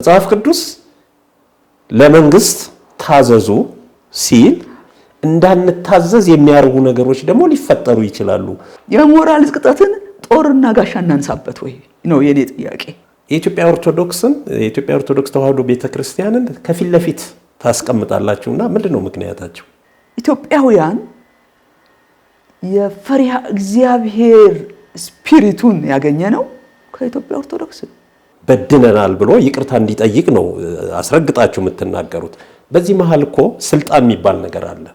መጽሐፍ ቅዱስ ለመንግስት ታዘዙ ሲል እንዳንታዘዝ የሚያርጉ ነገሮች ደግሞ ሊፈጠሩ ይችላሉ። የሞራል ዝቅጠትን ጦርና ጋሻ እናንሳበት ወይ ነው የኔ ጥያቄ። የኢትዮጵያ ኦርቶዶክስ ተዋሕዶ ቤተክርስቲያንን ከፊት ለፊት ታስቀምጣላችሁና ምንድነው ምክንያታችሁ? ኢትዮጵያውያን የፈሪሃ እግዚአብሔር ስፒሪቱን ያገኘነው ከኢትዮጵያ ኦርቶዶክስ በድነናል ብሎ ይቅርታ እንዲጠይቅ ነው አስረግጣችሁ የምትናገሩት። በዚህ መሃል እኮ ስልጣን የሚባል ነገር አለ።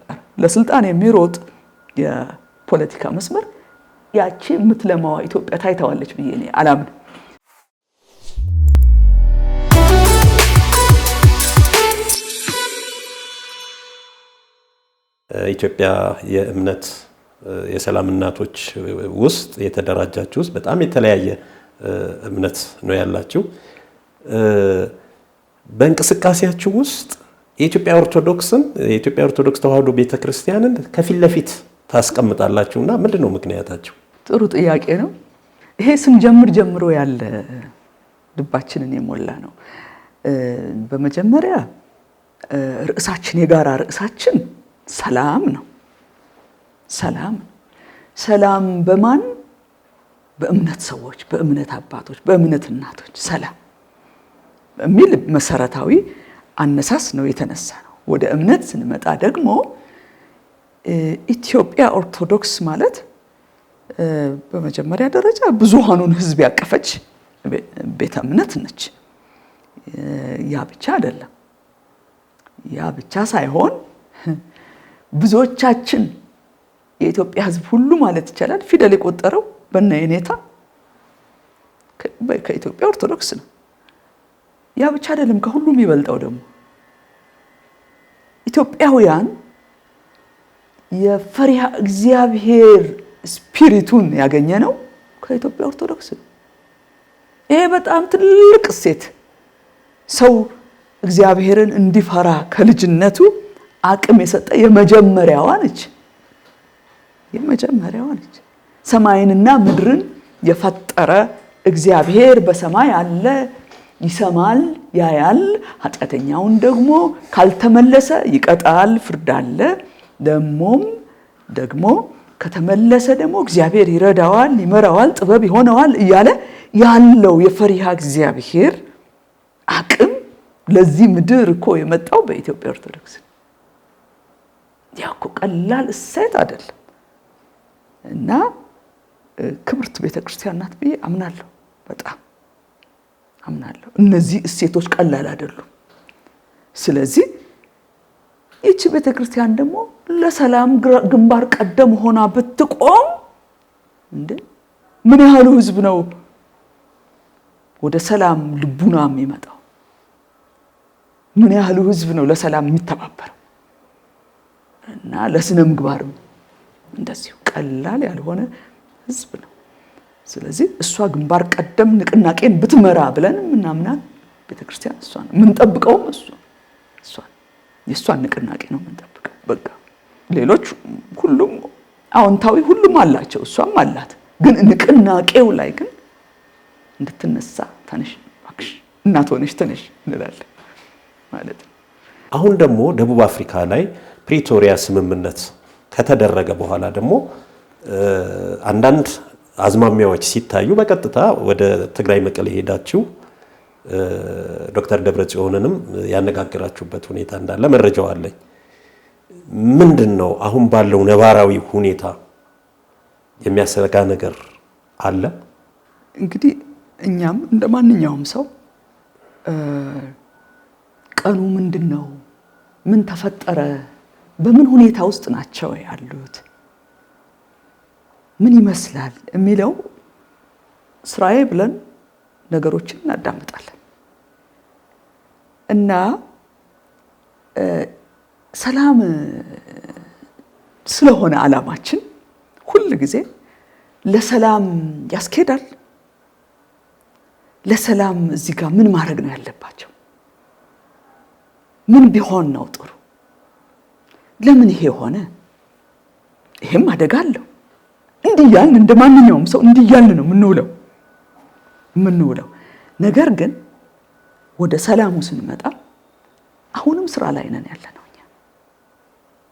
ለስልጣን የሚሮጥ የፖለቲካ መስመር ያቺ የምትለማዋ ኢትዮጵያ ታይታዋለች ብዬ እኔ አላምንም። ኢትዮጵያ የእምነት የሰላም እናቶች ውስጥ የተደራጃችሁ ውስጥ በጣም የተለያየ እምነት ነው ያላችሁ። በእንቅስቃሴያችሁ ውስጥ የኢትዮጵያ ኦርቶዶክስ ተዋሕዶ ቤተክርስቲያንን ከፊት ለፊት ታስቀምጣላችሁና ምንድነው ምክንያታችሁ? ጥሩ ጥያቄ ነው። ይሄ ስንጀምር ጀምሮ ያለ ልባችንን የሞላ ነው። በመጀመሪያ ርዕሳችን የጋራ ርዕሳችን ሰላም ነው። ሰላም በማን? በእምነት ሰዎች፣ በእምነት አባቶች፣ በእምነት እናቶች ሰላም የሚል መሰረታዊ አነሳስ ነው የተነሳ ነው። ወደ እምነት ስንመጣ ደግሞ ኢትዮጵያ ኦርቶዶክስ ማለት በመጀመሪያ ደረጃ ብዙሃኑን ሕዝብ ያቀፈች ቤተ እምነት ነች። ያ ብቻ አይደለም። ያ ብቻ ሳይሆን ብዙዎቻችን የኢትዮጵያ ሕዝብ ሁሉ ማለት ይቻላል ፊደል የቆጠረው በእነ የኔታ ከኢትዮጵያ ኦርቶዶክስ ነው። ያ ብቻ አይደለም። ከሁሉም የሚበልጠው ደግሞ ኢትዮጵያውያን የፈሪሃ እግዚአብሔር ስፒሪቱን ያገኘነው ከኢትዮጵያ ኦርቶዶክስ ነው። ይሄ በጣም ትልቅ እሴት፣ ሰው እግዚአብሔርን እንዲፈራ ከልጅነቱ አቅም የሰጠ የመጀመሪያዋ ነች። ሰማይንና ምድርን የፈጠረ እግዚአብሔር በሰማይ አለ፣ ይሰማል፣ ያያል። ኃጢአተኛውን ደግሞ ካልተመለሰ ይቀጣል፣ ፍርድ አለ። ደግሞ ከተመለሰ ደግሞ እግዚአብሔር ይረዳዋል፣ ይመራዋል፣ ጥበብ ይሆነዋል እያለ ያለው የፈሪሃ እግዚአብሔር አቅም ለዚህ ምድር እኮ የመጣው በኢትዮጵያ ኦርቶዶክስ። ያ እኮ ቀላል እሴት አይደለም እና ክብርት ቤተክርስቲያን ናት ብዬ አምናለሁ። በጣም አምናለሁ። እነዚህ እሴቶች ቀላል አይደሉም። ስለዚህ ይህች ቤተክርስቲያን ደግሞ ለሰላም ግንባር ቀደም ሆና ብትቆም ምን ያህሉ ሕዝብ ነው ወደ ሰላም ልቡና የሚመጣው? ምን ያህሉ ሕዝብ ነው ለሰላም የሚተባበረው? እና ለስነ ምግባርም እንደዚሁ ቀላል ያልሆነ ሕዝብ ነው። ስለዚህ እሷ ግንባር ቀደም ንቅናቄን ብትመራ ብለን ምናምናት ቤተክርስቲያን እሷ ነው የምንጠብቀውም። የእሷን ንቅናቄ ነው የምንጠብቀው። በቃ ሌሎች ሁሉም አዎንታዊ ሁሉም አላቸው፣ እሷም አላት። ግን ንቅናቄው ላይ ግን እንድትነሳ ተነሽ እባክሽ እናት ሆነሽ ተነሽ እንላለን ማለት ነው። አሁን ደግሞ ደቡብ አፍሪካ ላይ ፕሪቶሪያ ስምምነት ከተደረገ በኋላ ደግሞ አንዳንድ አዝማሚያዎች ሲታዩ በቀጥታ ወደ ትግራይ መቀሌ ሄዳችሁ ዶክተር ደብረጽዮንንም ያነጋግራችሁበት ሁኔታ እንዳለ መረጃው አለኝ። ምንድነው አሁን ባለው ነባራዊ ሁኔታ የሚያሰጋ ነገር አለ? እንግዲህ እኛም እንደማንኛውም ሰው ቀኑ ምንድነው፣ ምን ተፈጠረ፣ በምን ሁኔታ ውስጥ ናቸው ያሉት፣ ምን ይመስላል የሚለው ስራዬ ብለን ነገሮችን እናዳምጣለን እና ሰላም ስለሆነ ዓላማችን ሁሉ ጊዜ ለሰላም ያስኬዳል። ለሰላም እዚህ ጋር ምን ማድረግ ነው ያለባቸው? ምን ቢሆን ነው ጥሩ? ለምን ይሄ ሆነ? ይሄም አደጋ አለው። እንዲያን እንደማንኛውም ሰው እንዲያን ነው የምንውለው። ነገር ግን ወደ ሰላሙ ስንመጣ አሁንም ስራ ላይ ነን ያለነው እኛ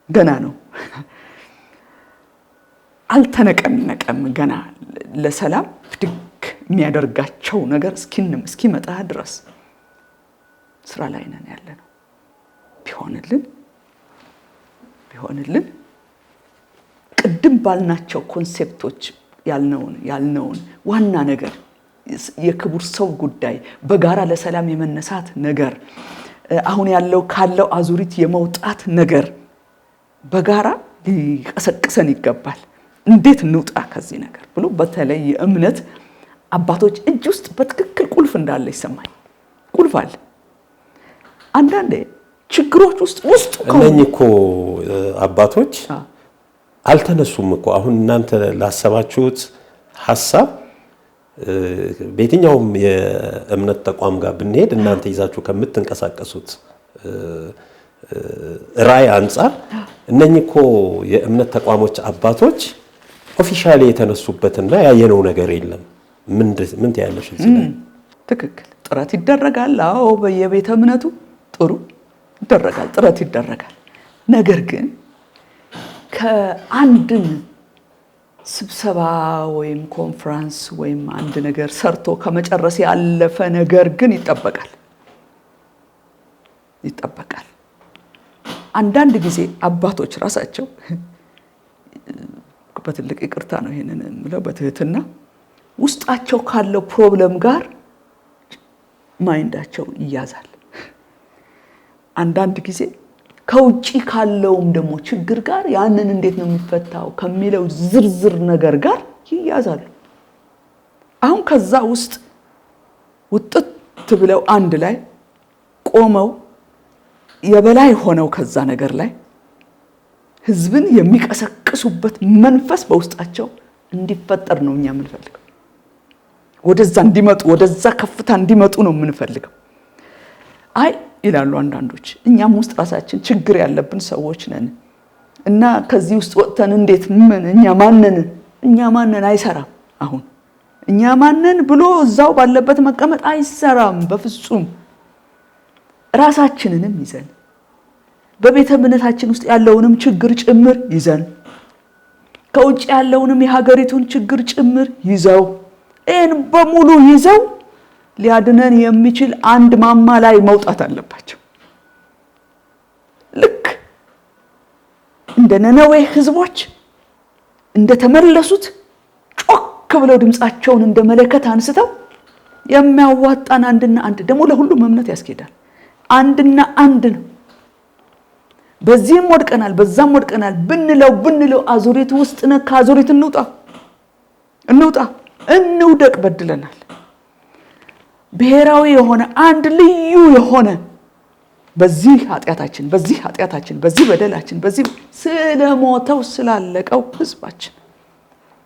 ገና ነው አልተነቀነቀም ገና ለሰላም ፍድግ የሚያደርጋቸው ነገር እስኪመጣ ድረስ ስራ ላይ ነን ያለነው ቢሆንልን ቅድም ባልናቸው ኮንሴፕቶች ያልነውን ዋና ነገር የክቡር ሰው ጉዳይ በጋራ ለሰላም የመነሳት ነገር አሁን ያለው ካለው አዙሪት የመውጣት ነገር በጋራ ሊቀሰቅሰን ይገባል እንዴት እንውጣ ከዚህ ነገር ብሎ በተለይ የእምነት አባቶች እጅ ውስጥ በትክክል ቁልፍ እንዳለ ይሰማኝ ቁልፍ አለ አንዳንዴ ችግሮች ውስጥ እነኚህ አባቶች አልተነሱም አሁን እናንተ ላሰባችሁት ሐሳብ በየትኛውም የእምነት ተቋም ጋር ብንሄድ እናንተ ይዛችሁ ከምትንቀሳቀሱት ራይ አንፃር እነኚህ የእምነት ተቋሞች አባቶች ኦፊሻሊ የተነሱበትና ያየነው ነገር የለም ምን ያለሽ እዚህ ላይ ትክክል ጥረት ይደረጋል አዎ በየቤተ እምነቱ ጥሩ ይደረጋል ጥረት ይደረጋል ነገር ግን ከአንድን ስብሰባ ወይም ኮንፈረንስ ወይም አንድ ነገር ሰርቶ ከመጨረስ ያለፈ ነገር ግን ይጠበቃል አንዳንድ ጊዜ አባቶች ራሳቸው በትልቅ ይቅርታ ነው ይሄንን ምለው በትህትና ውስጣቸው ካለው ፕሮብለም ጋር ማይንዳቸው ይያዛል አንዳንድ ጊዜ ከውጪ ካለውም ደግሞ ችግር ጋር ያንን እንዴት ነው የሚፈታው ከሚለው ዝርዝር ነገር ጋር ይያዛሉ አሁን ከዛ ውስጥ ውጥት ብለው አንድ ላይ ቆመው የበላይ ሆነው ከዛ ነገር ላይ ህዝብን የሚቀሰቅሱበት መንፈስ በውስጣቸው እንዲፈጠር ነው እኛ የምንፈልገው ወደዛ እንዲመጡ ወደዛ ከፍታ እንዲመጡ ነው የምንፈልገው አይ ይላሉ አንዳንዶች እኛም ውስጥ ራሳችን ችግር ያለብን ሰዎች ነን እና ከዚህ ውስጥ ወጥተን እንዴት እኛ ማንን አይሰራም አሁን እኛ ማንን ብሎ እዛው ባለበት መቀመጥ አይሰራም በፍጹም ራሳችንንም ይዘን በቤተ እምነታችን ውስጥ ያለውንም ችግር ጭምር ይዘን ከውጭ ያለውንም የሀገሪቱን ችግር ጭምር ይዘው እን በሙሉ ይዘው ሊያድነን የሚችል አንድ ማማ ላይ መውጣት አለባቸው ልክ እንደ ነነዌ ህዝቦች እንደተመለሱት ጮክ ብለው ድምጻቸውን እንደ መለከት አንስተው የሚያዋጣን አንድና አንድ ደግሞ ለሁሉም እምነት ያስኬዳል አንድና አንድ ነው በዚህም ወድቀናል በዛም ወድቀናል ብንለው አዙሪት ውስጥ ከአዙሪት እንውደቅ በድለናል ብሔራዊ የሆነ አንድ ልዩ የሆነ በዚህ ኃጢያታችን በዚህ በደላችን በዚህ ስለሞተው ስላለቀው ህዝባችን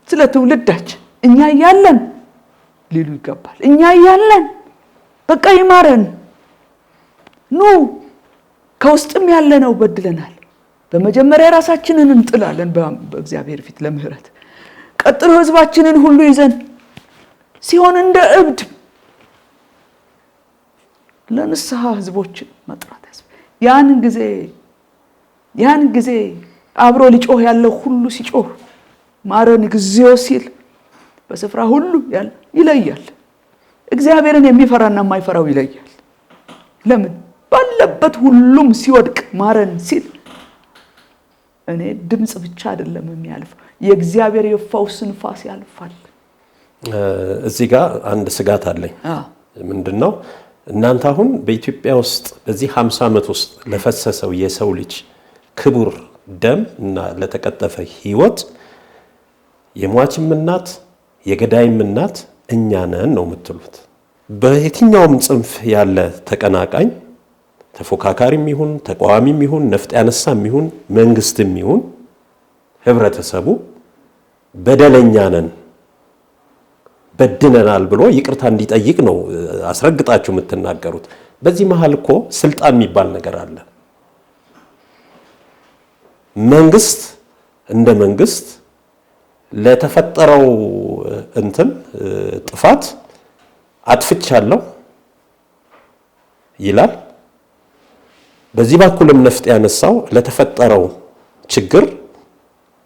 ስለ ትውልዳችን እኛ ያለን ሊሉ ይገባል እኛ ያለን በቃ ይማረን ኑ ከውስጥም ያለነው በድለናል በመጀመሪያ ራሳችንን እንጥላለን በእግዚአብሔር ፊት ለምህረት ቀጥሎ ህዝባችንን ሁሉ ይዘን ሲሆን እንደ እብድ ለንስሐ ህዝቦችን መጥራት ያን ጊዜ አብሮ ሊጮህ ያለው ሁሉ ሲጮህ ማረን እግዚኦ ሲል በስፍራ ሁሉ ይለያል እግዚአብሔርን የሚፈራና የማይፈራው ይለያል ለምን ባለበት ሁሉም ሲወድቅ ማረን ሲል እኔ ድምጽ ብቻ አይደለም የሚያልፈው የእግዚአብሔር የፈውስ ንፋስ ያልፋል እዚህ ጋር አንድ ስጋት አለኝ ምንድነው እናንተ አሁን በኢትዮጵያ ውስጥ በዚህ 50 ዓመት ውስጥ ለፈሰሰው የሰው ልጅ ክቡር ደም እና ለተቀጠፈ ህይወት የሟችም እናት የገዳይም እናት እኛ ነን ነው የምትሉት በየትኛውም ጽንፍ ያለ ተቀናቃኝ ተፎካካሪም ይሁን ተቋዋሚም ይሁን ነፍጥ ያነሳም ይሁን መንግስትም ይሁን ህብረተሰቡ በደለኛ ነን በድነናል ብሎ ይቅርታ እንዲጠይቅ ነው አስረግጣችሁ የምትናገሩት በዚህ መሃል ስልጣን የሚባል ነገር አለ መንግስት እንደ መንግስት ለተፈጠረው ጥፋት አጥፍቻለሁ ይላል። በዚህ በኩልም ነፍጥ ያነሳው ለተፈጠረው ችግር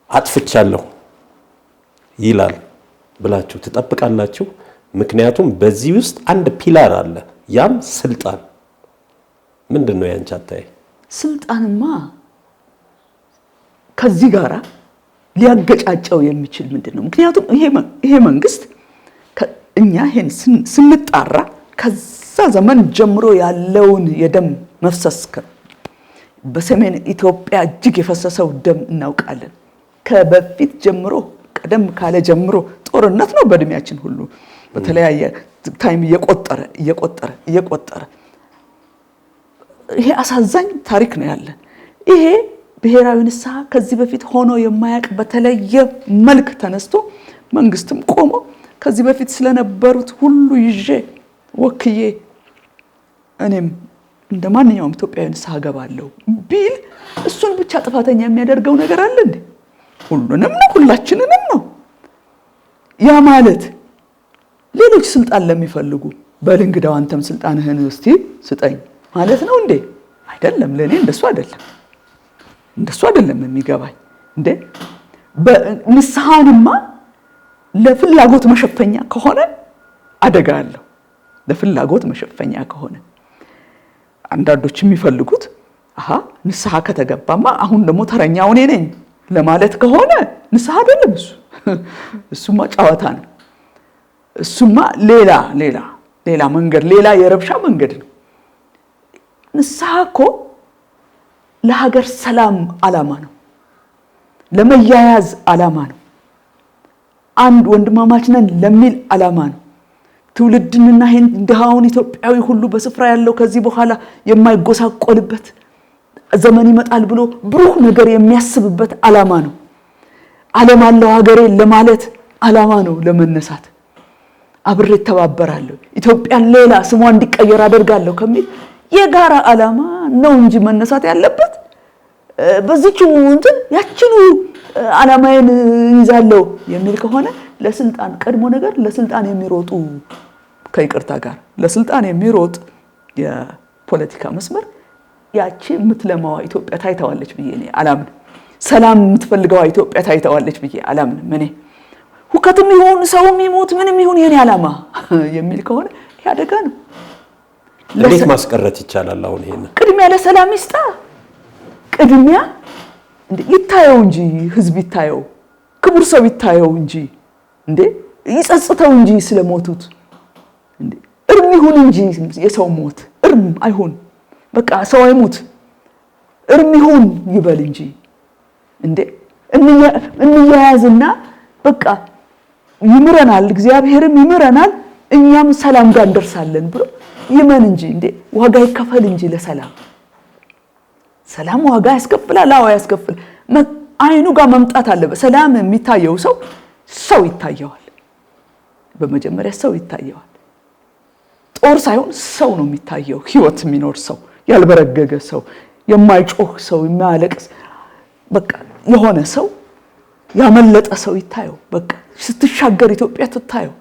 አጥፍቻለሁ ይላል ብላችሁ ትጠብቃላችሁ? ምክንያቱም በዚህ ውስጥ አንድ ፒላር አለ፣ ያም ስልጣን። ምንድነው ያንቺ አታይ? ስልጣንማ ከዚህ ጋራ ሊያገጫጨው የሚችል ምንድነው? ምክንያቱም ይሄ መንግስት እኛ ይሄን ስንጣራ ከዛ ዘመን ጀምሮ ያለውን የደም መፍሰስ በሰሜን ኢትዮጵያ እጅግ የፈሰሰው ደም እናውቃለን። ከበፊት ጀምሮ ቀደም ካለ ጀምሮ ጦርነት ነው በእድሜያችን ሁሉ በተለያየ ታይም እየቆጠረ ይሄ አሳዛኝ ታሪክ ነው ያለን። ይሄ ብሔራዊ ንስሐ ከዚህ በፊት ሆኖ የማያውቅ በተለየ መልክ ተነስቶ መንግስትም ቆሞ ከዚህ በፊት ስለነበሩት ሁሉ ይዤ ወክዬ እኔም እንደማንኛውም ኢትዮጵያዊ ንስሐ ገባለሁ ቢል እሱን ብቻ ጥፋተኛ የሚያደርገው ነገር አለ እንዴ? ሁሉንም ነው፣ ሁላችንንም ነው። ያ ማለት ሌሎች ስልጣን ለሚፈልጉ በልንግዳው አንተም ስልጣንህን እስቲ ስጠኝ ማለት ነው እንዴ? አይደለም። ለኔ እንደሱ አይደለም የሚገባኝ እንዴ። በንስሐንማ ለፍላጎት መሸፈኛ ከሆነ አደጋ አለው። ለፍላጎት መሸፈኛ ከሆነ አንዳንዶች የሚፈልጉት ንስሐ ከተገባማ አሁን ደግሞ ተረኛው እኔ ነኝ ለማለት ከሆነ ንስሐ አይደለም እሱ። እሱማ ጨዋታ ነው። እሱማ ሌላ መንገድ፣ ሌላ የረብሻ መንገድ ነው። ንስሐ እኮ ለሀገር ሰላም ዓላማ ነው፣ ለመያያዝ ዓላማ ነው፣ አንድ ወንድማማች ነን ለሚል ዓላማ ነው። ትውልድንና ይሄን ድሃውን ኢትዮጵያዊ ሁሉ በስፍራ ያለው ከዚህ በኋላ የማይጎሳቆልበት ዘመን ይመጣል ብሎ ብሩህ ነገር የሚያስብበት ዓላማ ነው። ዓለም አለው ሀገሬ ለማለት ዓላማ ነው። ለመነሳት አብሬ ተባበራለሁ፣ ኢትዮጵያን ሌላ ስሟ እንዲቀየር አደርጋለሁ ከሚል የጋራ ዓላማ ነው እንጂ መነሳት ያለበት በዚህቹ እንትን ያችኑ ዓላማዬን ይዛለሁ የሚል ከሆነ ለስልጣን ቀድሞ ነገር ለስልጣን የሚሮጡ ከይቅርታ ጋር ለስልጣን የሚሮጥ የፖለቲካ መስመር ያቺ የምትለማዋ ኢትዮጵያ ታይታዋለች ብዬ እኔ አላምን። ሰላም የምትፈልገዋ ኢትዮጵያ ታይታዋለች ብዬ አላምንም። እኔ ሁከትም ይሁን ሰውም ይሞት ምንም ይሁን የኔ ዓላማ የሚል ከሆነ ያደጋ ነው። እንዴት ማስቀረት ይቻላል? አሁን ይሄን ቅድሚያ ለሰላም ይስጣ። ቅድሚያ ይታየው እንጂ ህዝብ ይታየው፣ ክቡር ሰው ይታየው እንጂ እንዴ ይጸጽተው እንጂ ስለሞቱት እንዴ እርም ይሁን እንጂ የሰው ሞት እርም አይሁን፣ በቃ ሰው አይሞት እርም ይሁን ይበል እንጂ እንዴ እንያያዝና በቃ ይምረናል፣ እግዚአብሔርም ይምረናል፣ እኛም ሰላም ጋር እንደርሳለን ብሎ ይመን እንጂ እንዴ ዋጋ ይከፈል እንጂ ለሰላም ሰላም ዋጋ ያስከፍላል። አዎ ያስከፍል። አይኑ ጋር መምጣት አለበት። ሰላም የሚታየው ሰው ይታየዋል። በመጀመሪያ ሰው ይታየዋል። ጦር ሳይሆን ሰው ነው የሚታየው። ህይወት የሚኖር ሰው፣ ያልበረገገ ሰው፣ የማይጮህ ሰው፣ የማያለቅስ በቃ የሆነ ሰው፣ ያመለጠ ሰው ይታየው። በቃ ስትሻገር ኢትዮጵያ ትታየው።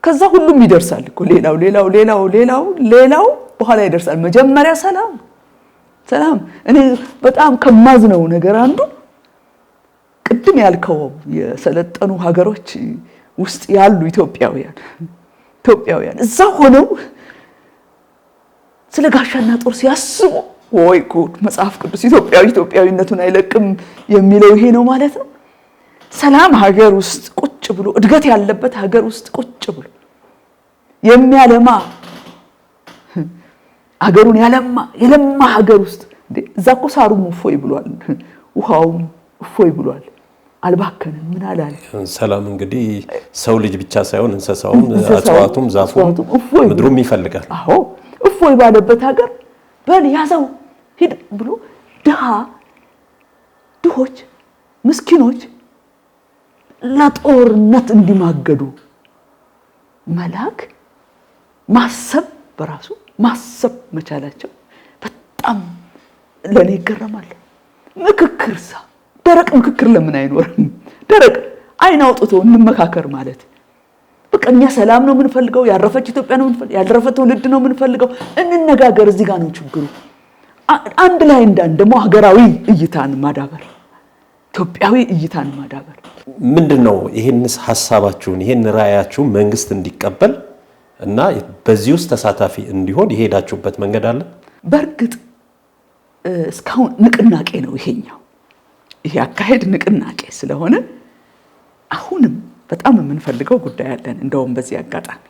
ከዛ ሁሉም ይደርሳል እኮ ሌላው በኋላ ይደርሳል። መጀመሪያ ሰላም። እኔ በጣም ከማዝነው ነገር አንዱ ቅድም ያልከው የሰለጠኑ ሀገሮች ውስጥ ያሉ ኢትዮጵያውያን እዛ ሆነው ስለ ጋሻና ጦር ሲያስቡ ወይ ጉድ! መጽሐፍ ቅዱስ ኢትዮጵያዊነቱን አይለቅም የሚለው ይሄ ነው ማለት ነው። ሰላም ሀገር ውስጥ ቁጭ ብሎ እድገት ያለበት ሀገር ውስጥ ቁጭ ብሎ የሚያለማ ሀገሩን የለማ ሀገር ውስጥ እዛ እኮ ሳሩም እፎይ ብሏል፣ ውሃውም እፎይ ብሏል፣ አልባከንም። ምን አላለ? ሰላም እንግዲህ ሰው ልጅ ብቻ ሳይሆን እንስሳውም፣ እጽዋቱም፣ ዛፉም ምድሩም ይፈልጋል። አዎ እፎይ ባለበት ሀገር በል ያዘው ሂድ ብሎ ድሆች ምስኪኖች ለጦርነት እንዲማገዱ መላክ ማሰብ በራሱ ማሰብ መቻላቸው በጣም ለኔ ይገረማል። ምክክርሳ ደረቅ ምክክር ለምን አይኖርም? ደረቅ አይን አውጥቶ እንመካከር ማለት በቃ እኛ ሰላም ነው የምንፈልገው፣ ያረፈች ኢትዮጵያ ነው የምንፈልገው፣ ያልረፈ ትውልድ ነው የምንፈልገው። እንነጋገር። እዚህ ጋር ነው ችግሩ። አንድ ላይ ደግሞ ሀገራዊ እይታን ማዳበር፣ ኢትዮጵያዊ እይታን ማዳበር። ምንድነው ይሄንስ ሐሳባችሁን ይሄን ራዕያችሁን መንግስት እንዲቀበል እና በዚህ ውስጥ ተሳታፊ እንዲሆን የሄዳችሁበት መንገድ አለ? በእርግጥ እስካሁን ንቅናቄ ነው ይሄኛው። ይሄ አካሄድ ንቅናቄ ስለሆነ አሁንም በጣም የምንፈልገው ጉዳይ አለን። እንደውም በዚህ አጋጣሚ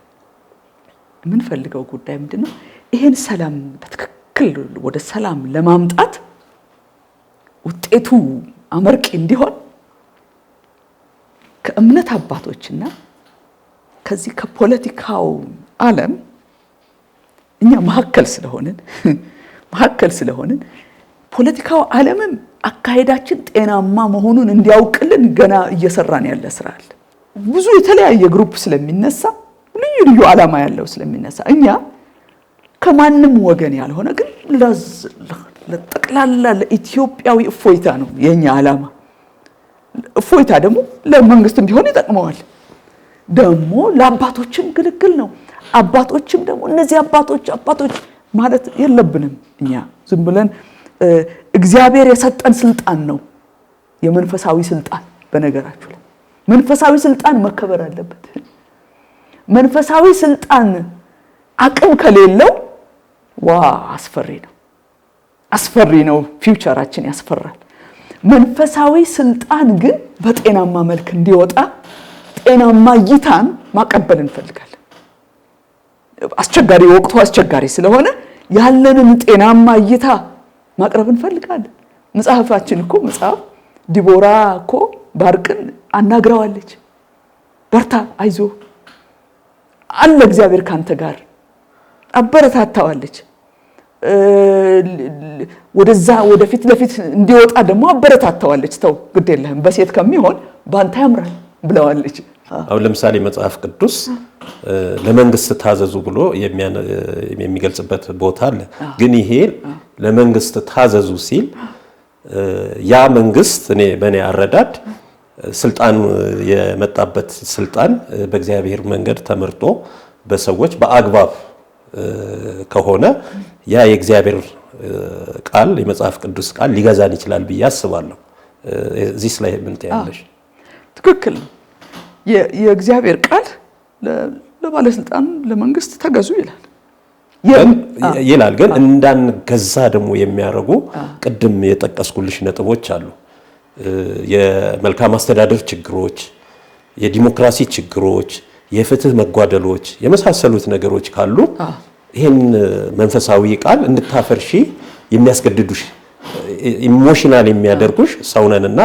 የምንፈልገው ጉዳይ ምንድነው? ይሄን ሰላም በትክክል ወደ ሰላም ለማምጣት ውጤቱ አመርቂ እንዲሆን ከእምነት አባቶችና ከዚህ ከፖለቲካው ዓለም እኛ መሀከል ስለሆንን ፖለቲካው ዓለምም አካሄዳችን ጤናማ መሆኑን እንዲያውቅልን ገና እየሰራን ያለ ስራ አለ። ብዙ የተለያየ ግሩፕ ስለሚነሳ ልዩ ልዩ ዓላማ ያለው ስለሚነሳ እኛ ከማንም ወገን ያልሆነ ግን ለጠቅላላ ለኢትዮጵያዊ እፎይታ ነው የኛ ዓላማ። እፎይታ ደግሞ ለመንግስት እንዲሆን ይጠቅመዋል። ደግሞ ለአባቶችም ግልግል ነው። አባቶችም ደግሞ እነዚህ አባቶች ማለት የለብንም እኛ ዝም ብለን እግዚአብሔር የሰጠን ስልጣን ነው የመንፈሳዊ ስልጣን። በነገራችሁ ላይ መንፈሳዊ ስልጣን መከበር አለበት። መንፈሳዊ ስልጣን አቅም ከሌለው አስፈሪ ነው። ፊውቸራችን ያስፈራል። መንፈሳዊ ስልጣን ግን በጤናማ መልክ እንዲወጣ ጤናማ እይታን ማቀበል እንፈልጋለን። ወቅቱ አስቸጋሪ ስለሆነ ያለንን ጤናማ እይታ ማቅረብ እንፈልጋለን። መጽሐፍ ዲቦራ ባርቅን አናግረዋለች። በርታ፣ አይዞ አለ እግዚአብሔር ካንተ ጋር አበረታታዋለች። ወደፊት ለፊት እንዲወጣ ደግሞ አበረታታዋለች። ተው ግድ የለህም በሴት ከሚሆን ባንተ ያምራል ብለዋለች። አሁን ለምሳሌ መጽሐፍ ቅዱስ ለመንግስት ታዘዙ ብሎ የሚገልጽበት ቦታ አለ። ግን ይሄ ለመንግስት ታዘዙ ሲል ያ መንግስት በእኔ አረዳድ ስልጣን የመጣበት ስልጣን በእግዚአብሔር መንገድ ተመርጦ በሰዎች በአግባብ ከሆነ ያ የእግዚአብሔር ቃል የመጽሐፍ ቅዱስ ቃል ሊገዛን ይችላል ብዬ አስባለሁ። እዚህ ላይ ምን ትያለሽ? ትክክል። የእግዚአብሔር ቃል ለባለስልጣን ለመንግስት ተገዙ ይላል። ግን እንዳንገዛ ደግሞ የሚያደርጉ ቅድም የጠቀስኩልሽ ነጥቦች አሉ። የመልካም አስተዳደር ችግሮች፣ የዲሞክራሲ ችግሮች፣ የፍትህ መጓደሎች የመሳሰሉት ነገሮች ካሉ ይሄን መንፈሳዊ ቃል እንድታፈርሺ የሚያስገድዱሽ ኢሞሽናል የሚያደርጉሽ ሰውነንና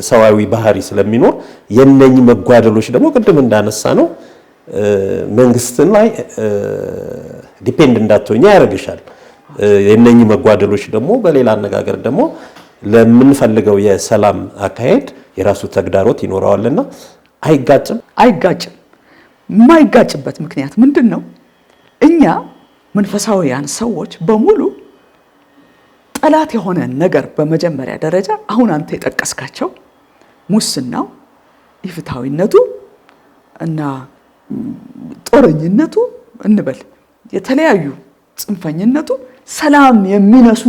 ሰዋዊ ባህሪ ስለሚኖር የነኚህ መጓደሎች ደግሞ ቅድም እንዳነሳ ነው መንግስትን ላይ ዲፔንድ እንዳትሆኛ ያደርግሻል። የነኚህ መጓደሎች ደግሞ በሌላ አነጋገር ደግሞ ለምንፈልገው የሰላም አካሄድ የራሱ ተግዳሮት ይኖረዋልና አይጋጭም። የማይጋጭበት ምክንያት ምንድነው? እኛ መንፈሳዊያን ሰዎች በሙሉ ጠላት የሆነ ነገር በመጀመሪያ ደረጃ አሁን አንተ የጠቀስካቸው ሙስናው፣ ኢፍትሃዊነቱ እና ጦረኝነቱ እንበል የተለያዩ ጽንፈኝነቱ ሰላም የሚነሱ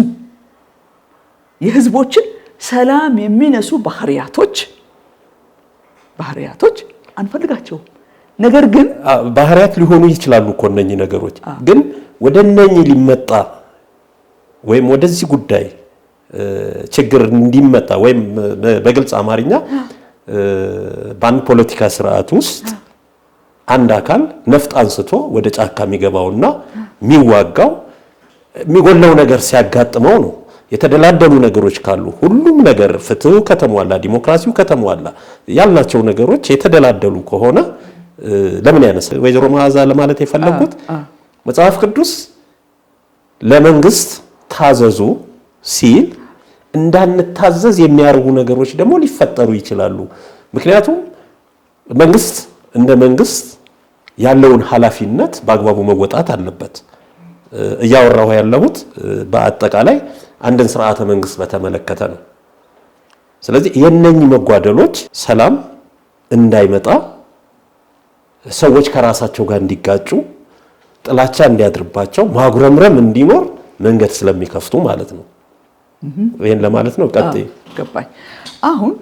የህዝቦችን ሰላም የሚነሱ ባህሪያቶች አንፈልጋቸውም። ነገር ግን ባህሪያት ሊሆኑ ይችላሉ እኮ እነኚህ ነገሮች ግን ወደ እነኚህ ሊመጣ ወይም ወደዚህ ጉዳይ ችግር እንዲመጣ ወይም በግልጽ አማርኛ በአንድ ፖለቲካ ስርዓት ውስጥ አንድ አካል ነፍጥ አንስቶ ወደ ጫካ የሚገባውና የሚዋጋው የሚጎለው ነገር ሲያጋጥመው ነው። የተደላደሉ ነገሮች ካሉ ሁሉም ነገር ፍትሁ ከተሟላ ዲሞክራሲው ከተሟላ ያልናቸው ነገሮች የተደላደሉ ከሆነ ለምን ያነሳ ወይዘሮ መዓዛ ለማለት የፈለጉት መጽሐፍ ቅዱስ ለመንግስት ታዘዙ ሲል እንዳንታዘዝ የሚያርጉ ነገሮች ደግሞ ሊፈጠሩ ይችላሉ። ምክንያቱም መንግስት እንደ መንግስት ያለውን ኃላፊነት በአግባቡ መወጣት አለበት። እያወራሁ ያለሁት በአጠቃላይ አንድን ስርዓተ መንግስት በተመለከተ ነው። ስለዚህ የነኚህ መጓደሎች ሰላም እንዳይመጣ ሰዎች ከራሳቸው ጋር እንዲጋጩ፣ ጥላቻ እንዲያድርባቸው፣ ማጉረምረም እንዲኖር መንገድ ስለሚከፍቱ ማለት ነው። ይሄን ለማለት ነው። ቀጥይ። ገባኝ። አሁን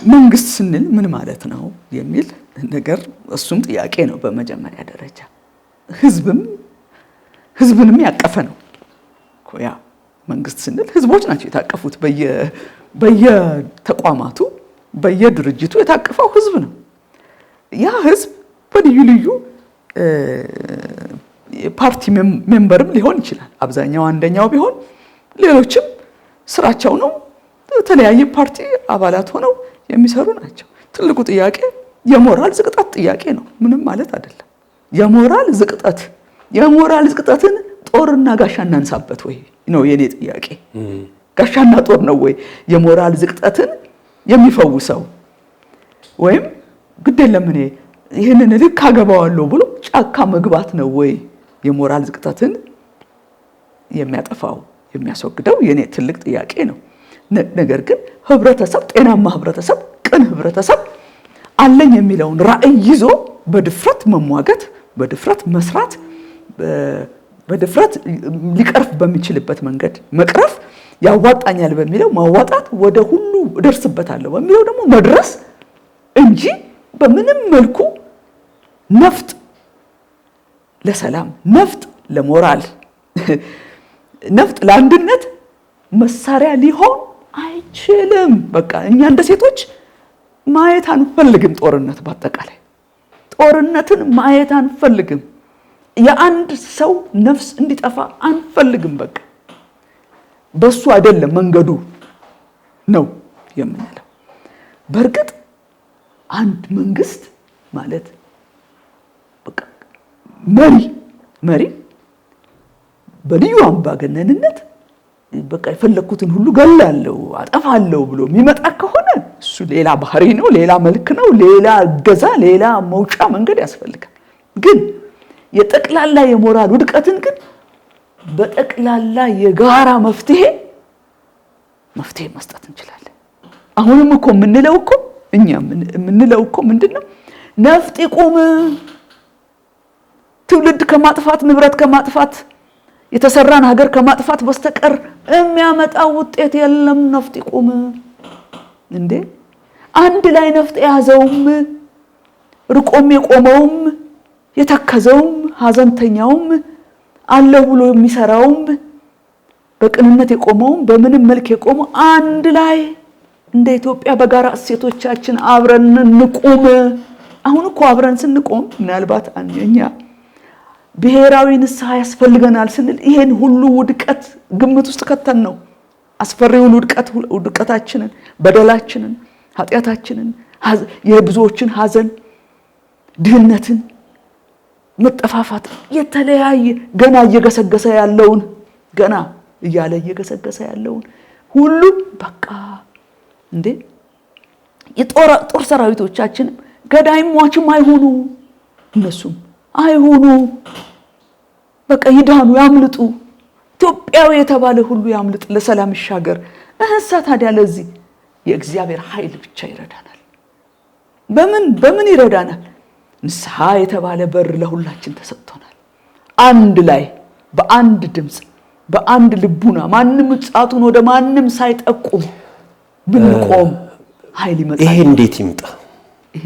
መንግስት ስንል ምን ማለት ነው የሚል ነገር እሱም ጥያቄ ነው። በመጀመሪያ ደረጃ ህዝብንም ያቀፈ ነው። ያ መንግስት ስንል ህዝቦች ናቸው የታቀፉት። በየተቋማቱ በየድርጅቱ የታቀፈው ህዝብ ነው። ያ ህዝብ በልዩ ልዩ ፓርቲ ሜምበርም ሊሆን ይችላል። አብዛኛው አንደኛው ቢሆን ሌሎችም ስራቸው ነው። የተለያየ ፓርቲ አባላት ሆነው የሚሰሩ ናቸው። ትልቁ ጥያቄ የሞራል ዝቅጠት ጥያቄ ነው። ምንም ማለት አይደለም። የሞራል ዝቅጠትን ጦርና ጋሻ እናንሳበት ወይ ነው የኔ ጥያቄ። ጋሻና ጦር ነው ወይ የሞራል ዝቅጠትን የሚፈውሰው? ወይም ግድ የለም እኔ ይህንን ልክ አገባዋለሁ ብሎ ጫካ መግባት ነው ወይ የሞራል ዝቅጠትን የሚያጠፋው የሚያስወግደው? የኔ ትልቅ ጥያቄ ነው። ነገር ግን ህብረተሰብ፣ ጤናማ ህብረተሰብ፣ ቅን ህብረተሰብ አለኝ የሚለውን ራዕይ ይዞ በድፍረት መሟገት፣ በድፍረት መስራት፣ በድፍረት ሊቀርፍ በሚችልበት መንገድ መቅረፍ፣ ያዋጣኛል በሚለው ማዋጣት፣ ወደ ሁሉ እደርስበታለሁ በሚለው ደግሞ መድረስ እንጂ በምንም መልኩ ነፍጥ ለሰላም፣ ነፍጥ ለሞራል፣ ነፍጥ ለአንድነት መሳሪያ ሊሆን አይችልም። በቃ እኛ እንደ ሴቶች ማየት አንፈልግም። በአጠቃላይ ጦርነትን ማየት አንፈልግም። የአንድ ሰው ነፍስ እንዲጠፋ አንፈልግም። በቃ በሱ አይደለም መንገዱ ነው የምንለው። በእርግጥ አንድ መንግስት ማለት በቃ መሪ በልዩ አምባገነንነት በቃ የፈለኩትን ሁሉ ገላለሁ አጠፋለሁ ብሎ የሚመጣ ከሆነ እሱ ሌላ ባህሪ ነው፣ ሌላ መልክ ነው፣ ሌላ ገዛ፣ ሌላ መውጫ መንገድ ያስፈልጋል። ግን የጠቅላላ የሞራል ውድቀትን ግን በጠቅላላ የጋራ መፍትሄ መስጠት እንችላለን። አሁንም እኮ የምንለው እኮ ምንድነው? ነፍጥ ይቁም፣ ትውልድ ከማጥፋት ንብረት ከማጥፋት የተሰራን ሀገር ከማጥፋት በስተቀር የሚያመጣው ውጤት የለም። ነፍጥ ይቁም እንዴ! አንድ ላይ ነፍጥ የያዘውም ርቆም የቆመውም የተከዘውም ሀዘንተኛውም አለው ብሎ የሚሰራውም በቅንነት የቆመውም በምንም መልክ የቆመው አንድ ላይ እንደ ኢትዮጵያ በጋራ እሴቶቻችን አብረን እንቁም። አሁን እኮ አብረን ስንቆም ምናልባት እኛ ብሔራዊ ንስሐ ያስፈልገናል ስንል ይሄን ሁሉ ውድቀት ግምት ውስጥ ከተን ነው። አስፈሪውን ውድቀታችንን፣ በደላችንን፣ ኃጢአታችንን፣ የብዙዎችን ሀዘን፣ ድህነትን፣ መጠፋፋት፣ የተለያየ ገና እየገሰገሰ ያለውን ሁሉ በቃ እንዴ የጦር ሰራዊቶቻችን ገዳይም ሟችም አይሆኑ፣ እነሱም አይሆኑ፣ በቃ ይዳኑ፣ ያምልጡ። ኢትዮጵያዊ የተባለ ሁሉ ያምልጥ፣ ለሰላም ይሻገር። እህሳ ታዲያ ለዚህ የእግዚአብሔር ኃይል ብቻ ይረዳናል። በምን ይረዳናል? ንስሐ የተባለ በር ለሁላችን ተሰጥቶናል። አንድ ላይ በአንድ ድምፅ በአንድ ልቡና ማንም ጻቱን ወደ ማንም ሳይጠቁም ብንቆም ኃይል ይመጣል። ይሄ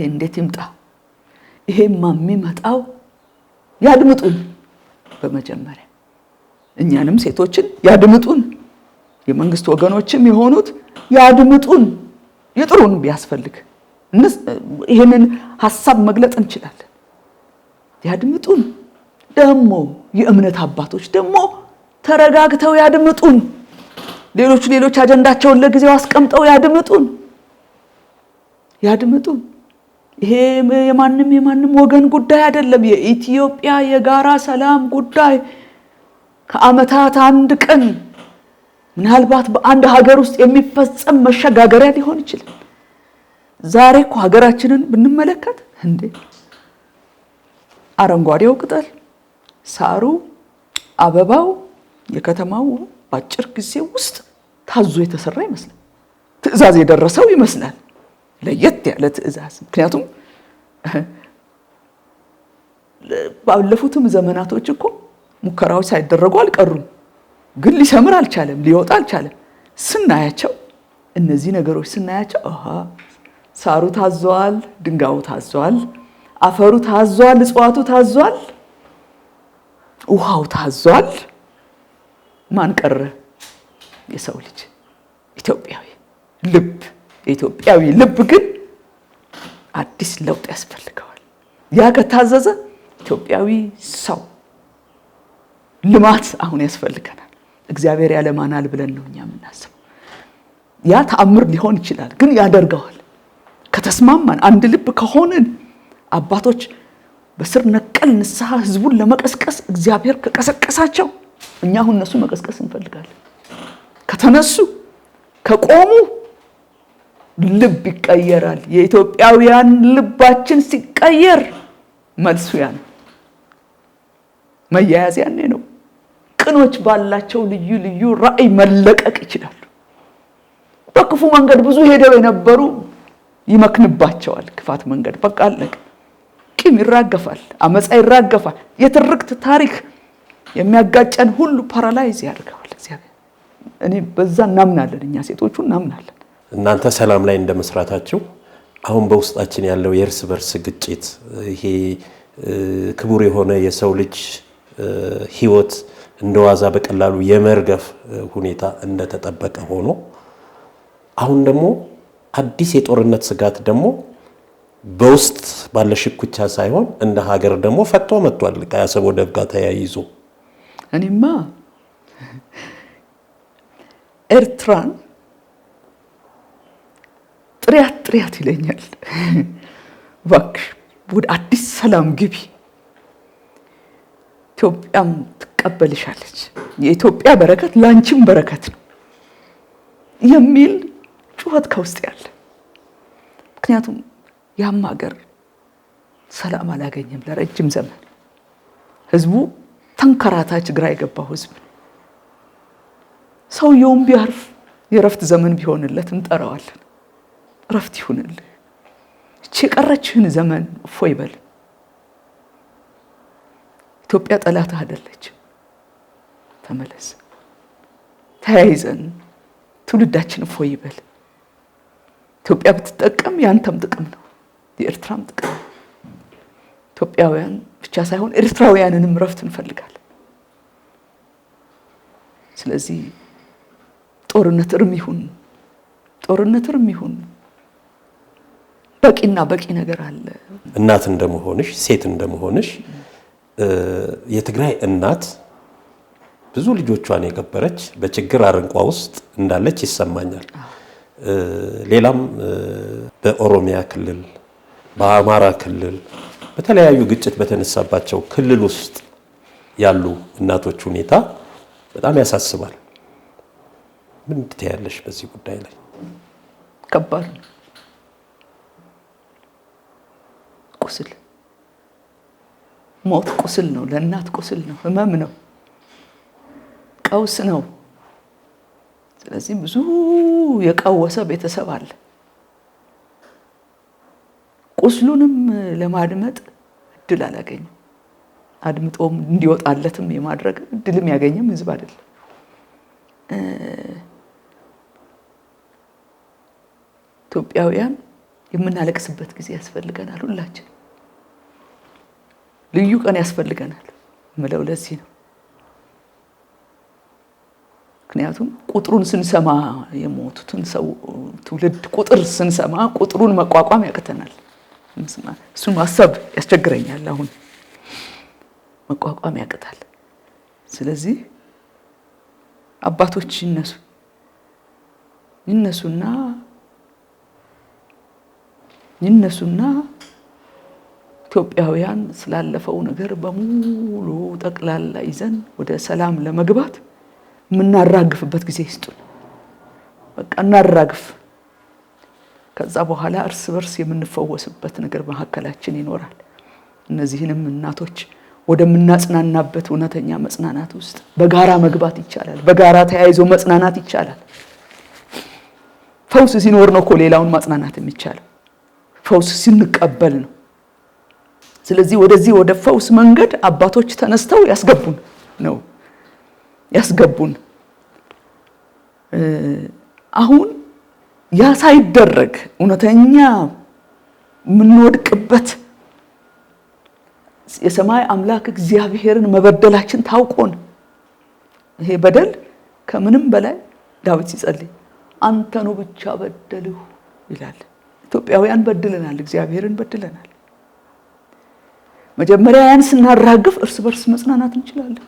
እንዴት ይምጣ? ይሄማ የሚመጣው ያድምጡን። በመጀመሪያ እኛንም ሴቶችን ያድምጡን፣ የመንግስት ወገኖችም የሆኑት ያድምጡን። የጥሩን ቢያስፈልግ ይሄንን ሐሳብ መግለጥ እንችላለን። ያድምጡን። ደግሞ የእምነት አባቶች ደግሞ ተረጋግተው ያድምጡን። ሌሎች አጀንዳቸውን ለጊዜው አስቀምጠው ያድምጡን። ይሄ የማንም ወገን ጉዳይ አይደለም። የኢትዮጵያ የጋራ ሰላም ጉዳይ ከዓመታት አንድ ቀን ምናልባት በአንድ ሀገር ውስጥ የሚፈጸም መሸጋገሪያ ሊሆን ይችላል። ዛሬ እኮ ሀገራችንን ብንመለከት እንዴ አረንጓዴው ቅጠል፣ ሳሩ፣ አበባው፣ የከተማው በአጭር ጊዜ ውስጥ ታዞ የተሰራ ይመስላል። ትዕዛዝ የደረሰው ይመስላል። ለየት ያለ ትዕዛዝ። ምክንያቱም ባለፉትም ዘመናቶች እኮ ሙከራዎች ሳይደረጉ አልቀሩም። ግን ሊሰምር አልቻለም፣ ሊወጣ አልቻለም። ስናያቸው እነዚህ ነገሮች ስናያቸው ሳሩ ታዟል፣ ድንጋዩ ታዟል፣ አፈሩ ታዟል፣ እጽዋቱ ታዟል፣ ውሃው ታዟል። ማን ቀረ? የሰው ልጅ ኢትዮጵያዊ ልብ። የኢትዮጵያዊ ልብ ግን አዲስ ለውጥ ያስፈልገዋል። ያ ከታዘዘ ኢትዮጵያዊ ሰው ልማት አሁን ያስፈልገናል። እግዚአብሔር ያለማናል ብለን ነው እኛ የምናስበው። ያ ተአምር ሊሆን ይችላል፣ ግን ያደርገዋል። ከተስማማን አንድ ልብ ከሆንን አባቶች በስር ነቀል ንስሐ ህዝቡን ለመቀስቀስ እግዚአብሔር ከቀሰቀሳቸው እኛ አሁን እነሱ መቀስቀስ እንፈልጋለን። ከተነሱ ከቆሙ ልብ ይቀየራል። የኢትዮጵያውያን ልባችን ሲቀየር መልሱ ያ ነው። መያያዝ ያኔ ነው። ቅኖች ባላቸው ልዩ ልዩ ራዕይ መለቀቅ ይችላሉ። በክፉ መንገድ ብዙ ሄደው የነበሩ ይመክንባቸዋል። ክፋት መንገድ በቃ አለቀ። ቂም ይራገፋል፣ አመፃ ይራገፋል። የትርክት ታሪክ የሚያጋጨን ሁሉ ፓራላይዝ ያደርገዋል እግዚአብሔር። እኔ በዛ እናምናለን፣ እኛ ሴቶቹ እናምናለን። እናንተ ሰላም ላይ እንደመስራታችሁ አሁን በውስጣችን ያለው የእርስ በርስ ግጭት፣ ይሄ ክቡር የሆነ የሰው ልጅ ህይወት እንደዋዛ በቀላሉ የመርገፍ ሁኔታ እንደተጠበቀ ሆኖ አሁን ደግሞ አዲስ የጦርነት ስጋት ደግሞ በውስጥ ባለ ሽኩቻ ሳይሆን እንደ ሀገር ደግሞ ፈጥቶ መጥቷል ከአሰብ ወደብ ጋር ተያይዞ። እኔማ ኤርትራን ጥሪያት ይለኛል። እባክሽ ወደ አዲስ ሰላም ግቢ፣ ኢትዮጵያም ትቀበልሻለች፣ የኢትዮጵያ በረከት ላንቺም በረከት ነው የሚል ጩኸት ከውስጥ ያለ። ምክንያቱም ያም ሀገር ሰላም አላገኘም ለረጅም ዘመን። ህዝቡ ተንከራታች ግራ የገባው ህዝብ። ሰውየውም ቢያርፍ የረፍት ዘመን ቢሆንለት እንጠራዋለን። ረፍት ይሁንልህ፣ እቺ የቀረችህን ዘመን እፎይ በል። ኢትዮጵያ ጠላት አይደለች፣ ተመለስ፣ ተያይዘን ትውልዳችን እፎይ ይበል። ኢትዮጵያ ብትጠቀም ያንተም ጥቅም ነው፣ የኤርትራም ጥቅም። ኢትዮጵያውያን ብቻ ሳይሆን ኤርትራውያንንም ረፍት እንፈልጋለን። ስለዚህ ጦርነት እርም ይሁን በቂና በቂ ነገር አለ። እናት እንደመሆንሽ ሴት እንደመሆንሽ የትግራይ እናት ብዙ ልጆቿን የገበረች በችግር አረንቋ ውስጥ እንዳለች ይሰማኛል። ሌላም በኦሮሚያ ክልል፣ በአማራ ክልል በተለያዩ ግጭት በተነሳባቸው ክልል ውስጥ ያሉ እናቶች ሁኔታ በጣም ያሳስባል። ምን ትያለሽ በዚህ ጉዳይ ላይ? ከባድ ነው። ቁስል ሞት ቁስል ነው፣ ለእናት ቁስል ነው፣ ህመም ነው፣ ቀውስ ነው። ስለዚህ ብዙ የቀወሰ ቤተሰብ አለ። ቁስሉንም ለማድመጥ እድል አላገኘም። አድምጦም እንዲወጣለትም የማድረግ እድልም ያገኘም ህዝብ አይደለም። ኢትዮጵያውያን የምናለቅስበት ጊዜ ያስፈልገናል። ሁላችን ልዩ ቀን ያስፈልገናል ምለው ለዚህ ነው። ምክንያቱም ቁጥሩን ስንሰማ የሞቱትን ሰው ትውልድ ቁጥር ስንሰማ ቁጥሩን መቋቋም ያቅተናል። እሱን ማሰብ ያስቸግረኛል። አሁን መቋቋም ያቅታል። ስለዚህ አባቶች ይነሱና ኢትዮጵያውያን ስላለፈው ነገር በሙሉ ጠቅላላ ይዘን ወደ ሰላም ለመግባት የምናራግፍበት ጊዜ ይስጡን። በቃ እናራግፍ። ከዛ በኋላ እርስ በርስ የምንፈወስበት ነገር በመካከላችን ይኖራል። እነዚህንም እናቶች ወደምናጽናናበት እውነተኛ መጽናናት ውስጥ በጋራ መግባት ይቻላል። በጋራ ተያይዞ መጽናናት ይቻላል። ፈውስ ሲኖር ነው እኮ ሌላውን ማጽናናት የሚቻለው። ፈውስ ስንቀበል ነው። ስለዚህ ወደዚህ ወደ ፈውስ መንገድ አባቶች ተነስተው ያስገቡን። አሁን ያ ሳይደረግ እውነተኛ ምንወድቅበት የሰማይ አምላክ እግዚአብሔርን መበደላችን ታውቆን ይሄ በደል ከምንም በላይ ዳዊት ሲጸልይ አንተኑ ብቻ በደልሁ ይላል። ኢትዮጵያውያን በድለናል፣ እግዚአብሔርን በድለናል። መጀመሪያ ያን ስናራግፍ እርስ በርስ መጽናናት እንችላለን፣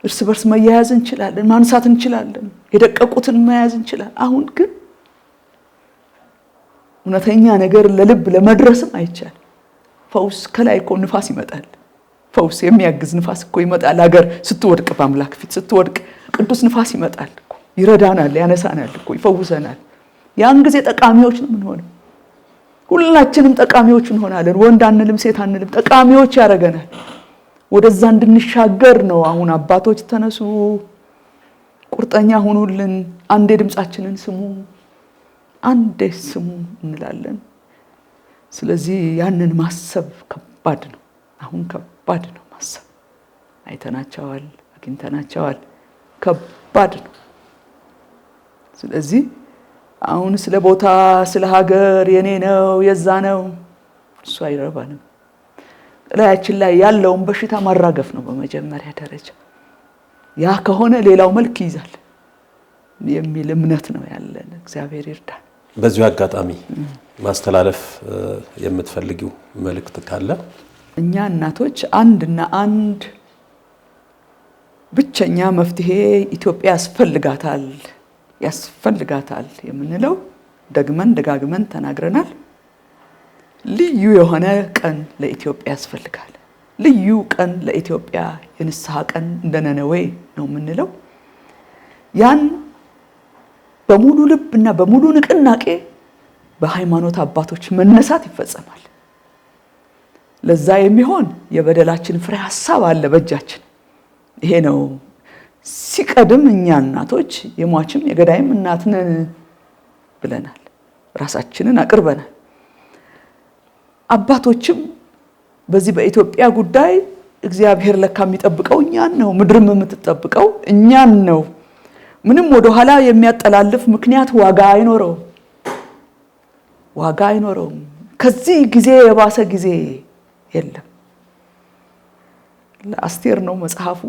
እርስ በርስ መያያዝ እንችላለን፣ ማንሳት እንችላለን፣ የደቀቁትን መያዝ እንችላለን። አሁን ግን እውነተኛ ነገር ለልብ ለመድረስም አይቻልም። ፈውስ ከላይ እኮ ንፋስ ይመጣል። ፈውስ የሚያግዝ ንፋስ እኮ ይመጣል። ሀገር ስትወድቅ በአምላክ ፊት ስትወድቅ ቅዱስ ንፋስ ይመጣል እኮ ይረዳናል፣ ያነሳናል እኮ ይፈውሰናል። ያን ጊዜ ጠቃሚዎች ነው የምንሆነው። ሁላችንም ጠቃሚዎች እንሆናለን። ወንድ አንልም፣ ሴት አንልም፣ ጠቃሚዎች ያደርገናል። ወደዛ እንድንሻገር ነው። አሁን አባቶች ተነሱ፣ ቁርጠኛ ሁኑልን፣ አንዴ ድምጻችንን ስሙ፣ አንዴ ስሙ እንላለን። ስለዚህ ያንን ማሰብ ከባድ ነው። አሁን ከባድ ነው ማሰብ። አይተናቸዋል፣ አግኝተናቸዋል። ከባድ ነው። ስለዚህ አሁን ስለ ቦታ ስለ ሀገር የኔ ነው የዛ ነው እሱ አይረባንም። ላያችን ላይ ያለውን በሽታ ማራገፍ ነው በመጀመሪያ ደረጃ። ያ ከሆነ ሌላው መልክ ይይዛል የሚል እምነት ነው ያለን። እግዚአብሔር ይርዳን። በዚሁ አጋጣሚ ማስተላለፍ የምትፈልጊው መልእክት ካለ? እኛ እናቶች አንድና አንድ ብቸኛ መፍትሄ ኢትዮጵያ ያስፈልጋታል የምንለው ደግመን ደጋግመን ተናግረናል። ልዩ የሆነ ቀን ለኢትዮጵያ ያስፈልጋል። ልዩ ቀን ለኢትዮጵያ የንስሐ ቀን እንደ ነነዌ ነው የምንለው። ያን በሙሉ ልብና በሙሉ ንቅናቄ በሃይማኖት አባቶች መነሳት ይፈጸማል። ለዛ የሚሆን የበደላችን ፍሬ ሐሳብ አለ በእጃችን። ይሄ ነው ሲቀድም እኛ እናቶች የሟችም የገዳይም እናት ነን ብለናል። ራሳችንን አቅርበናል። አባቶችም በዚህ በኢትዮጵያ ጉዳይ እግዚአብሔር ለካ የሚጠብቀው እኛን ነው። ምድርም የምትጠብቀው እኛን ነው። ምንም ወደ ኋላ የሚያጠላልፍ ምክንያት ዋጋ አይኖረውም። ከዚህ ጊዜ የባሰ ጊዜ የለም። ለአስቴር ነው መጽሐፉ።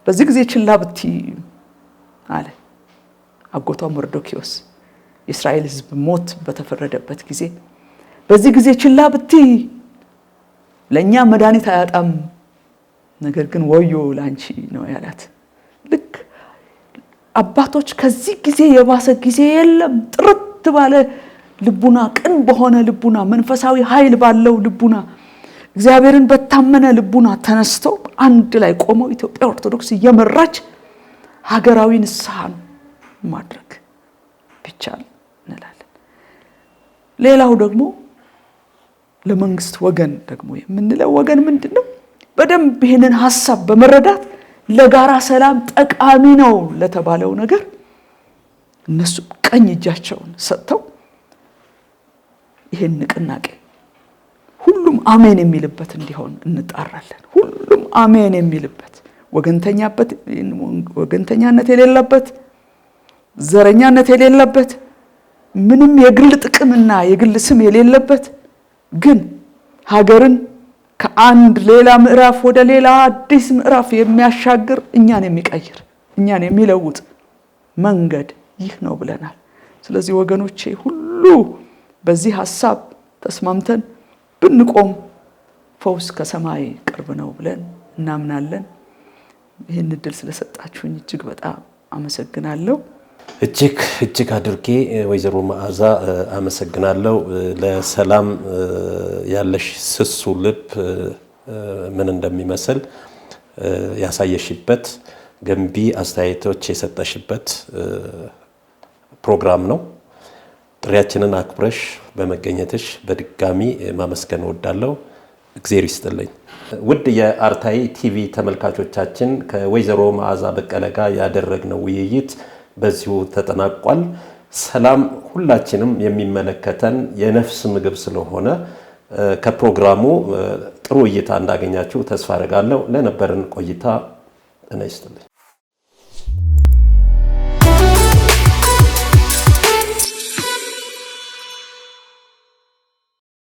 በዚህ ጊዜ ችላ ብቲ አለ አጎቷ መርዶክዮስ የእስራኤል ሕዝብ ሞት በተፈረደበት ጊዜ በዚህ ጊዜ ችላ ብቲ ለኛ መድኃኒት አያጣም፣ ነገር ግን ወዮ ላንቺ ነው ያላት። ልክ አባቶች ከዚህ ጊዜ የባሰ ጊዜ የለም። ጥርት ባለ ልቡና፣ ቅን በሆነ ልቡና፣ መንፈሳዊ ኃይል ባለው ልቡና፣ እግዚአብሔርን በታመነ ልቡና ተነስተው አንድ ላይ ቆመው ኢትዮጵያ ኦርቶዶክስ እየመራች ሀገራዊ ንስሐን ማድረግ ቢቻል እንላለን። ሌላው ደግሞ ለመንግስት ወገን ደግሞ የምንለው ወገን ምንድነው? በደንብ ይሄንን ሐሳብ በመረዳት ለጋራ ሰላም ጠቃሚ ነው ለተባለው ነገር እነሱ ቀኝ እጃቸውን ሰጥተው ይሄን ንቅናቄ ሁሉም አሜን የሚልበት እንዲሆን እንጣራለን። ሁሉም አሜን የሚልበት ወገንተኛነት የሌለበት፣ ዘረኛነት የሌለበት፣ ምንም የግል ጥቅምና የግል ስም የሌለበት፣ ግን ሀገርን ከአንድ ሌላ ምዕራፍ ወደ ሌላ አዲስ ምዕራፍ የሚያሻግር እኛን የሚቀይር እኛን የሚለውጥ መንገድ ይህ ነው ብለናል። ስለዚህ ወገኖቼ ሁሉ በዚህ ሐሳብ ተስማምተን ብንቆም ፈውስ ከሰማይ ቅርብ ነው ብለን እናምናለን። ይህን እድል ስለሰጣችሁኝ እጅግ በጣም አመሰግናለሁ። እጅግ አድርጌ ወይዘሮ መዓዛ አመሰግናለሁ። ለሰላም ያለሽ ስሱ ልብ ምን እንደሚመስል ያሳየሽበት ገንቢ አስተያየቶች የሰጠሽበት ፕሮግራም ነው። ጥሪያችንን አክብረሽ በመገኘትሽ በድጋሚ ማመስገን እወዳለሁ። እግዚአብሔር ይስጥልኝ። ውድ የአርታይ ቲቪ ተመልካቾቻችን ከወይዘሮ መዓዛ በቀለ ጋር ያደረግነው ውይይት በዚሁ ተጠናቋል። ሰላም ሁላችንም የሚመለከተን የነፍስ ምግብ ስለሆነ ከፕሮግራሙ ጥሩ እይታ እንዳገኛችሁ ተስፋ አደርጋለሁ። ለነበረን ቆይታ ጤና ይስጥልኝ።